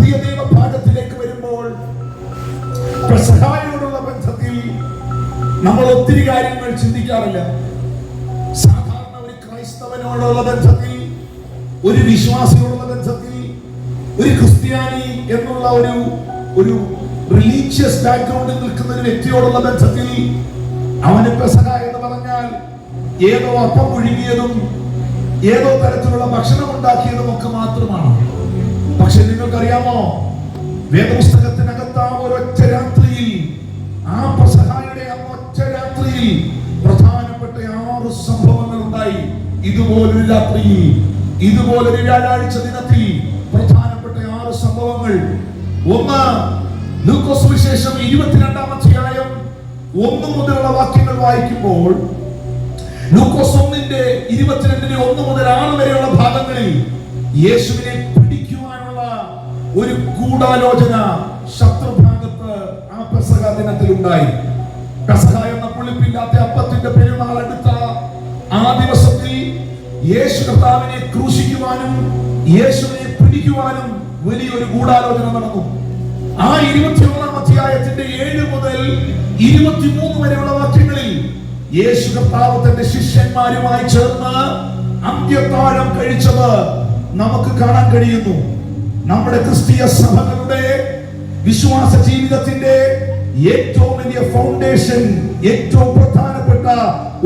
പുതിയ നിയമഭാഗത്തിലേക്ക് വരുമ്പോൾ പെസഹായോടുള്ള ബന്ധത്തിൽ നമ്മൾ ഒത്തിരി കാര്യങ്ങൾ ചിന്തിക്കാറില്ല. സാധാരണ ഒരു ക്രൈസ്തവനോടുള്ള ബന്ധത്തിൽ, ഒരു വിശ്വാസിയോടുള്ള ബന്ധത്തിൽ, ഒരു ക്രിസ്ത്യാനി എന്നുള്ള ഒരു റിലീജിയസ് ബാക്ക്ഗ്രൗണ്ടിൽ നിൽക്കുന്ന ഒരു വ്യക്തിയോടുള്ള ബന്ധത്തിൽ അവന് പെസഹ എന്ന് പറഞ്ഞാൽ ഏതോ അപ്പം പുഴുങ്ങിയതും ഏതോ തരത്തിലുള്ള ഭക്ഷണം ഉണ്ടാക്കിയതും ഒക്കെ മാത്രമാണ്. പക്ഷെ നിങ്ങൾക്കറിയാമോ, വേദപുസ്തകത്തിനകത്ത് ആ ഒരൊറ്റ രാത്രിയിൽ, ആ പെസഹായുടെ ആ ഒറ്റ രാത്രിയിൽ പ്രധാനപ്പെട്ട 6 സംഭവങ്ങൾ ഉണ്ടായി. ഇതുപോലൊരു രാത്രിയിൽ, ഇതുപോലൊരു വ്യാഴാഴ്ച ദിനത്തിൽ പ്രധാനപ്പെട്ട 6 സംഭവങ്ങൾ. ഒന്ന്, ലൂക്കോസ് സുവിശേഷം 22-ാം അധ്യായം 1 മുതലുള്ള വാക്യങ്ങൾ വായിക്കുമ്പോൾ, ലൂക്കോസ് 1:22 മുതൽ 6 വരെയുള്ള ഭാഗങ്ങളിൽ യേശുവിനെ പിടിക്കുവാനുള്ള ഒരു ഗൂഢാലോചന ശത്രുഭാഗത്ത് ആ പെസഹ ദിനത്തിൽ ഉണ്ടായി. പെസഹ എന്ന പുളിപ്പില്ലാത്ത അപ്പത്തിന്റെ പെരുന്നാൾ അടുത്ത ആ ദിവസത്തിൽ യേശു കർത്താവിനെ ക്രൂശിക്കുവാനും യേശുവിനെ പിടിക്കുവാനും വലിയൊരു ഗൂഢാലോചന നടന്നു. ആ 21-ാം അധ്യായത്തിന്റെ 7 മുതൽ 23 വരെയുള്ള വാക്യങ്ങളിൽ യേശു കർത്താവ് തന്റെ ശിഷ്യന്മാരുമായി ചേർന്ന് അന്ത്യത്താഴം കഴിച്ചത് നമുക്ക് കാണാൻ കഴിയുന്നു. നമ്മുടെ ക്രിസ്തീയ സഭകളുടെ വിശ്വാസ ജീവിതത്തിന്റെ ഏറ്റവും വലിയ ഫൗണ്ടേഷൻ, ഏറ്റവും പ്രധാനപ്പെട്ട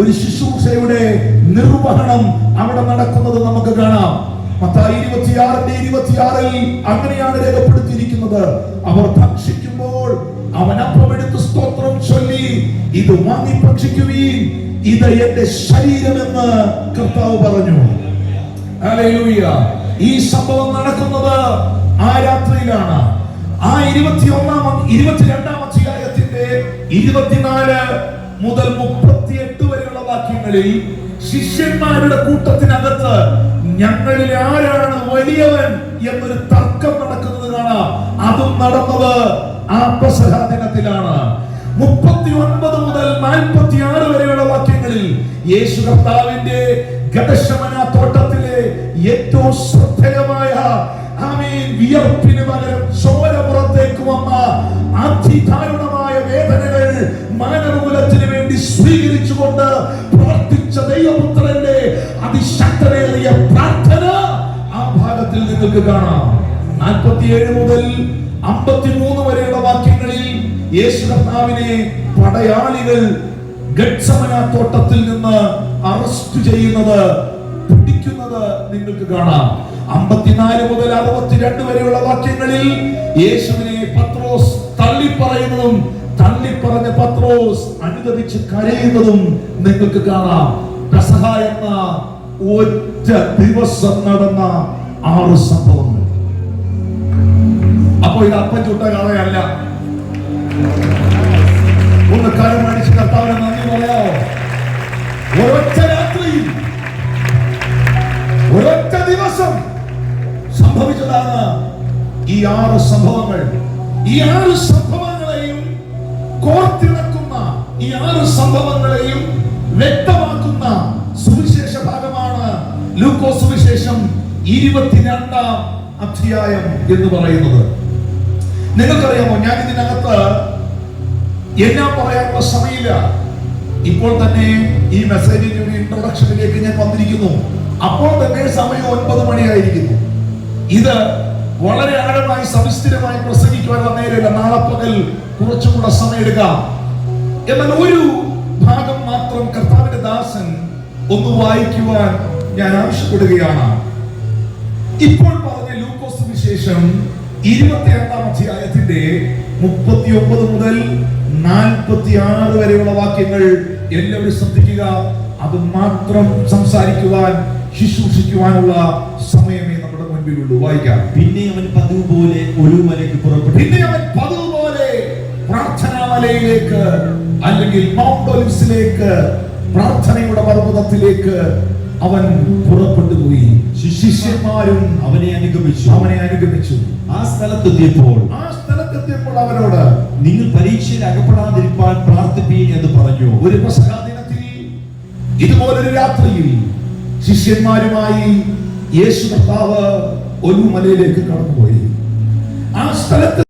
ഒരു ശുശ്രൂഷയുടെ നിർവഹണം അവിടെ നടക്കുന്നത് നമുക്ക് കാണാം. മത്തായി 26:26 അങ്ങനെയാണ് രേഖപ്പെടുത്തിയിരിക്കുന്നത്. അവർ ഭക്ഷിക്കുമ്പോൾ അവൻ അപ്പമെടുത്ത് സ്തോത്രം ചൊല്ലി, ഇത് വാങ്ങി ഭക്ഷിക്കുവീൻ, ഇത് എന്റെ ശരീരമെന്ന് കർത്താവ് പറഞ്ഞു. ഹല്ലേലൂയ. ഈ സംഭവം നടക്കുന്നത് ആ രാത്രിയിലാണ്. ആ 22-ാം അധ്യായത്തിന്റെ 24 മുതൽ 38 വരെയുള്ള വാക്യങ്ങളിൽ ശിഷ്യന്മാരുടെ കൂട്ടത്തിനകത്ത് ഞങ്ങളിൽ ആരാണ് വലിയവൻ എന്നൊരു തർക്കം നടക്കുന്നത് കാണാം. അതും നടന്നത് ആ പെസഹ ദിനത്തിലാണ്. 39 മുതൽ 46 വരെയുള്ള വാക്യങ്ങളിൽ യേശു കർത്താവിന്റെ ഗതശമന തോട്ടത്തിലെ ഏറ്റവും ശ്രദ്ധേയമായ വിയർപ്പിന് പകരം ചോര പുറത്തേക്ക് വന്ന അതിദാരുണമായ വേദനകൾ മാനവകുലത്തിന് വേണ്ടി സ്വീകരിച്ചുകൊണ്ട് പ്രവർത്തിച്ച ദൈവപുത്രന്റെ അതിശക്തമേറിയ പ്രാർത്ഥന ആ ഭാഗത്തിൽ നിങ്ങൾക്ക് കാണാം. 47 മുതൽ 53 വരെയുള്ള വാക്യങ്ങളിൽ യേശു കർത്താവിനെ പടയാളികൾ ഗത്സമന തോട്ടത്തിൽ നിന്ന് അറസ്റ്റ് ചെയ്യുന്നത്, പിടിക്കുന്നത് നിങ്ങൾക്ക് കാണാം. 54 മുതൽ 62 വരെയുള്ള വാക്യങ്ങളിൽ യേശുവിനെ പത്രോസ് തള്ളിപ്പറയുന്നതും തള്ളിപ്പറഞ്ഞ പത്രോസ് അനുദപിച്ച് കരയുന്നതും നിങ്ങൾക്ക് കാണാം. പെസഹ എന്ന ഒറ്റ ദിവസം നടന്ന 6 സംഭവങ്ങൾ. അപ്പോ ഇത് അപ്പം ചുട്ട കഥയല്ല. ഒന്ന് കരം അടിച്ച് കർത്താവിനെ നന്ദി പറയാമോ? ഒരൊറ്റ രാത്രിയിൽ, ഒരൊറ്റ ദിവസം സംഭവിച്ചതാണ് ഈ 6 സംഭവങ്ങൾ. ഈ 6 സംഭവങ്ങളെയും കോർത്തിണക്കുന്ന, ഈ 6 സംഭവങ്ങളെയും വ്യക്തമാക്കുന്ന സുവിശേഷ ഭാഗമാണ് ലൂക്കോസ് സുവിശേഷം 22-ാം അധ്യായം എന്ന് പറയുന്നത്. നിങ്ങൾക്കറിയാമോ, ഞാൻ ഇതിനകത്ത് എല്ലാം പറയാനുള്ള സമയമില്ല. ഇപ്പോൾ തന്നെ ഈ മെസ്സേജിന്റെ ഒരു ഇൻട്രൊഡക്ഷനിലേക്ക് ഞാൻ വന്നിരിക്കുന്നു. അപ്പോൾ തന്നെ സമയം 9 മണിയായിരിക്കുന്നു. ഇത് വളരെ ആഴമായി സവിസ്തരമായി പ്രസംഗിക്കുവാനുള്ള നേരമില്ല. നാളെ പകൽ കുറച്ചുകൂടെ സമയം എടുക്കാം. എന്നാൽ ഒരു ഭാഗം മാത്രം കർത്താവിന്റെ ദാസൻ ഒന്ന് വായിക്കുവാൻ ഞാൻ ആവശ്യപ്പെടുകയാണ്. ഇപ്പോൾ പറഞ്ഞ ലൂക്കോസ് സുവിശേഷം 22-ാം അധ്യായത്തിന്റെ 39 മുതൽ 46 വരെയുള്ള വാക്യങ്ങൾ എല്ലാവരും ശ്രദ്ധിക്കുക. അത് മാത്രം സംസാരിക്കുവാൻ, ശുശ്രൂഷിക്കുവാനുള്ള സമയമേ നമ്മുടെ മുൻപിലുള്ളൂ. വായിക്കാം. പിന്നെ അവൻ പതിവ് പോലെ ഒലിവുമലയ്ക്ക് പുറപ്പെട്ടു. പിന്നെ അവൻ പതിവ് പോലെ പ്രാർത്ഥനാമലയിലേക്ക്, അല്ലെങ്കിൽ മൗണ്ട് ഒലിവ്സിലേക്ക്, പ്രാർത്ഥനയുടെ പർവ്വതത്തിലേക്ക് അവൻ പുറപ്പെട്ടു പോയി. ശിഷ്യന്മാരും അവനെ അനുഗമിച്ചു. ആ സ്ഥലത്തെത്തിയപ്പോൾ അവരോട്, നിങ്ങൾ പരീക്ഷയിൽ അകപ്പെടാതിരിക്കാൻ പ്രാർത്ഥിപ്പീൻ എന്ന് പറഞ്ഞു. ഒരു പെസഹ ദിനത്തിൽ ഇതുപോലൊരു രാത്രിയിൽ ശിഷ്യന്മാരുമായി യേശു കർത്താവ് ഒലിവുമലയിലേക്ക് കടന്നുപോയി. സ്ഥലത്ത്